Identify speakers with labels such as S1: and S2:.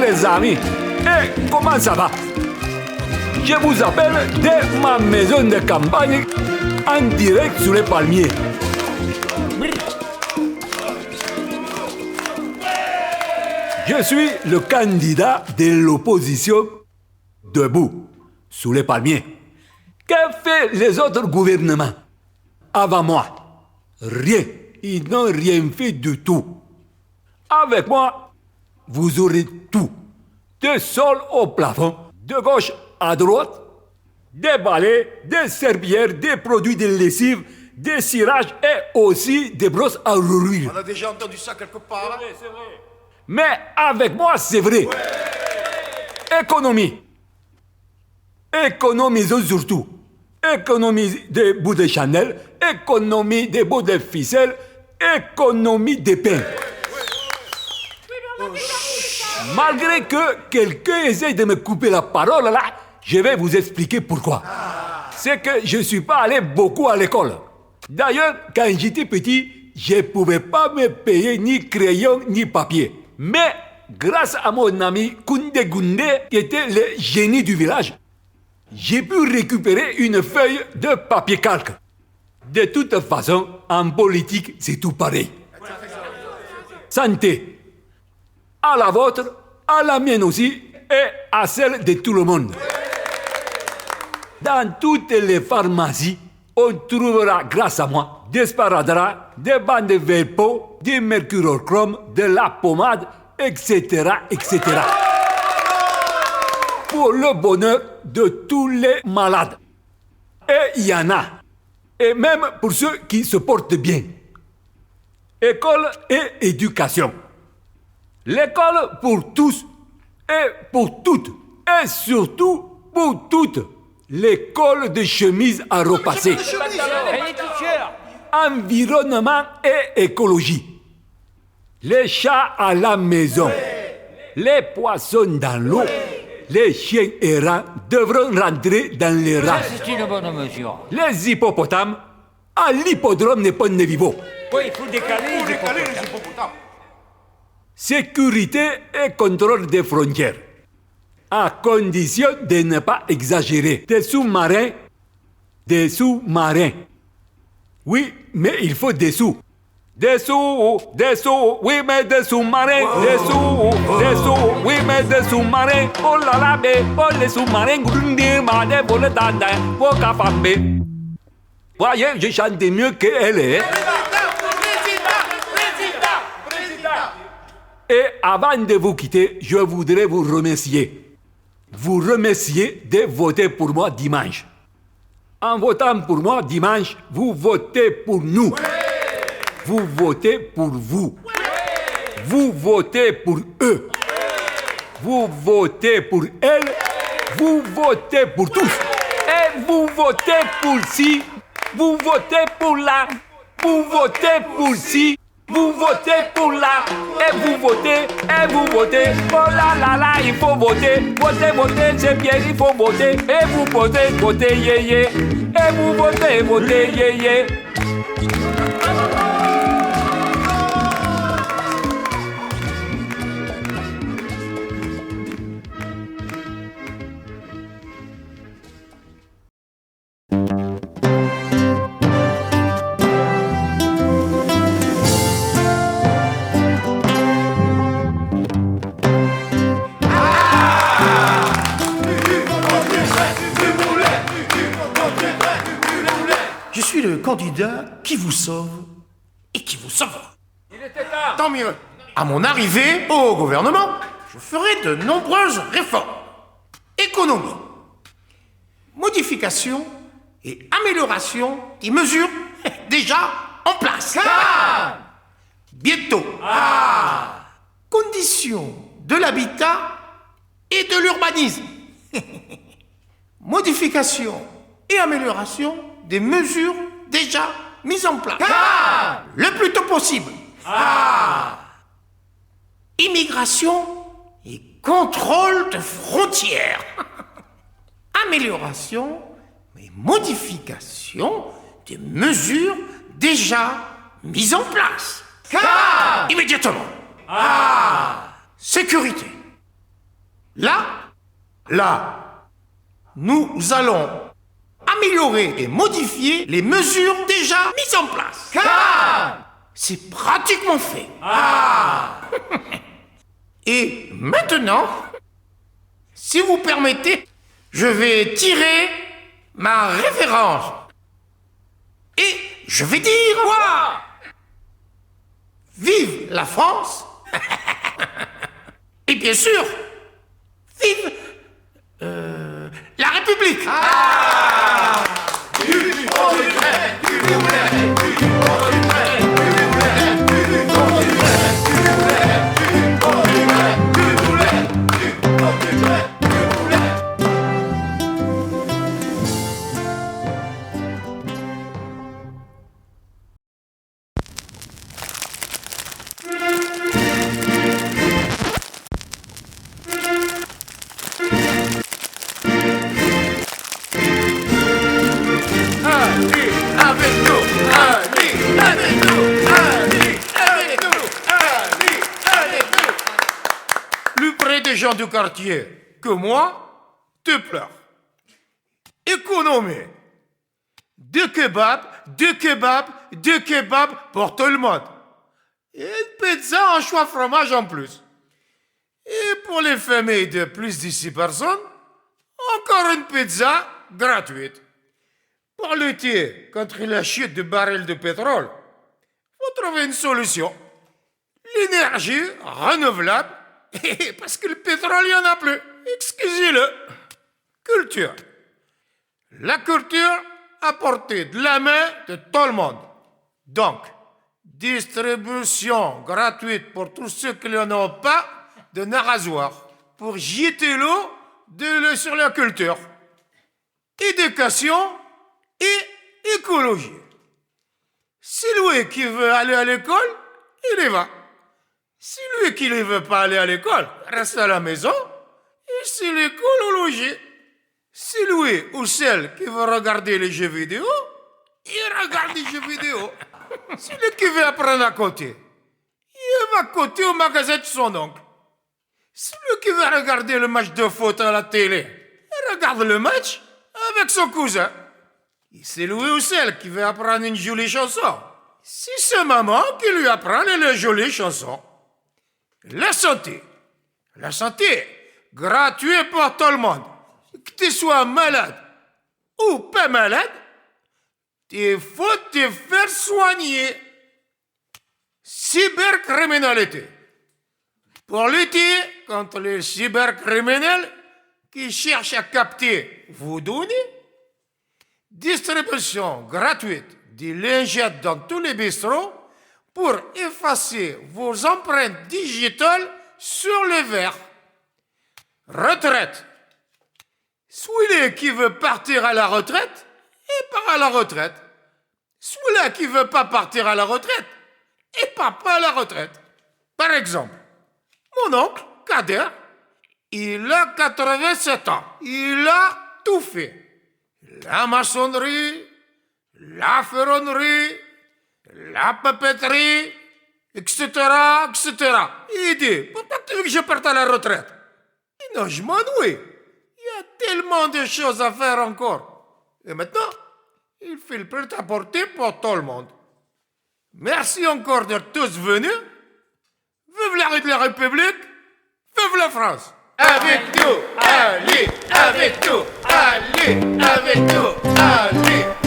S1: les amis. Et comment ça va? Je vous appelle de ma maison de campagne en direct sur les palmiers. Je suis le candidat de l'opposition debout, sous les palmiers. Que fait les autres gouvernements avant moi? Rien. Ils n'ont rien fait du tout. Avec moi, vous aurez tout. Du sol au plafond, de gauche à droite, des balais, des serpillères, des produits de lessive, des cirages et aussi des brosses à rouler.
S2: On a déjà entendu ça quelque part.
S1: C'est vrai. Mais avec moi, c'est vrai. Ouais. Économie. Économisons surtout. Économie des bouts de Chanel, économie des bouts de ficelle, économie des pains. Malgré que quelqu'un essaye de me couper la parole là, je vais vous expliquer pourquoi. C'est que je ne suis pas allé beaucoup à l'école. D'ailleurs, quand j'étais petit, je ne pouvais pas me payer ni crayon ni papier. Mais grâce à mon ami Koundé Goundé, qui était le génie du village, j'ai pu récupérer une feuille de papier calque. De toute façon, en politique, c'est tout pareil. Santé. À la vôtre, à la mienne aussi, et à celle de tout le monde. Dans toutes les pharmacies, on trouvera, grâce à moi, des sparadraps, des bandes de Velpo, du mercurochrome, de la pommade, etc., etc. Pour le bonheur de tous les malades. Et il y en a. Et même pour ceux qui se portent bien. École et éducation. L'école pour tous et pour toutes. Et surtout pour toutes. L'école de chemise à repasser. Environnement et écologie. Les chats à la maison. Les poissons dans l'eau. Les chiens errants devront rentrer dans les rats.
S3: C'est une bonne mesure.
S1: Les hippopotames à l'hippodrome de Ponte-Vivo.
S3: Oui, il faut décaler les hippopotames.
S1: Sécurité et contrôle des frontières. À condition de ne pas exagérer. Des sous-marins. Des sous-marins. Oui, mais il faut des sous. Des sous, oui, mais des sous-marins. Des sous, oui, mais des sous-marins. Oh là là, mais, oh les sous-marins. Voyez, je chante mieux qu'elle est. Et avant de vous quitter, je voudrais vous remercier. Vous remercier de voter pour moi dimanche. En votant pour moi dimanche, vous votez pour nous. Ouais. Vous votez pour vous. Ouais. Vous votez pour eux. Ouais. Vous votez pour elles. Vous votez pour tous. Et vous votez pour ci. Vous votez pour là. Vous votez pour ci. Vous votez pour là, et vous votez, oh là là là, il faut voter, voter, c'est bien, il faut voter, et vous votez, yé, et vous votez, yé.
S2: Le candidat qui vous sauve et qui vous sauvera.
S1: Il était tard.
S2: Tant mieux. À mon arrivée au gouvernement, je ferai de nombreuses réformes. Économie, modification et amélioration des mesures déjà en place.
S1: Ah.
S2: Bientôt. Conditions de l'habitat et de l'urbanisme. Modification et amélioration des mesures déjà mises en place. Le plus tôt possible. Immigration et contrôle de frontières. Amélioration et modification des mesures déjà mises en place. Immédiatement. Sécurité. Là, nous allons améliorer et modifier les mesures déjà mises en place. C'est pratiquement fait. Et maintenant, si vous permettez, je vais tirer ma référence. Et je vais dire quoi? Vive la France. Et bien sûr, vive la République. Plus près des gens du quartier que moi, te pleure. Économie. Deux kebabs pour tout le monde. Et une pizza en choix fromage en plus. Et pour les familles de plus de 6 personnes, encore une pizza gratuite. Pour lutter contre la chute du baril de pétrole, faut trouver une solution. L'énergie renouvelable, parce que le pétrole, il n'y en a plus. Excusez-le. Culture. La culture à portée de la main de tout le monde. Donc, distribution gratuite pour tous ceux qui n'en ont pas de rasoir pour jeter l'eau sur la culture. Éducation et écologie. Celui qui veut aller à l'école, il y va. Celui qui ne veut pas aller à l'école, reste à la maison et c'est l'écologie. Celui ou celle qui veut regarder les jeux vidéo, il regarde les jeux vidéo. Celui qui veut apprendre à côté, il va côté au magasin de son oncle. Celui qui veut regarder le match de foot à la télé, il regarde le match avec son cousin. Et celui ou celle qui veut apprendre une jolie chanson, c'est sa maman qui lui apprend les jolies chansons. La santé, gratuite pour tout le monde. Que tu sois malade ou pas malade, il faut te faire soigner. Cybercriminalité. Pour lutter contre les cybercriminels qui cherchent à capter vos données, distribution gratuite des lingettes dans tous les bistrots pour effacer vos empreintes digitales sur le verre. Retraite. Celui qui veut partir à la retraite, il part à la retraite. Celui-là qui veut pas partir à la retraite, il part pas à la retraite. Par exemple, mon oncle, Kader, il a 87 ans. Il a tout fait. La maçonnerie, la ferronnerie, la papeterie, etc., etc. Il dit, pourquoi tu veux que je parte à la retraite? Et non, je m'ennuie. Il y a tellement de choses à faire encore. Et maintenant, il fait le prêt-à-porter pour tout le monde. Merci encore d'être tous venus. Vive la République, vive la France. Avec nous, allez, avec nous, allez, avec nous, allez.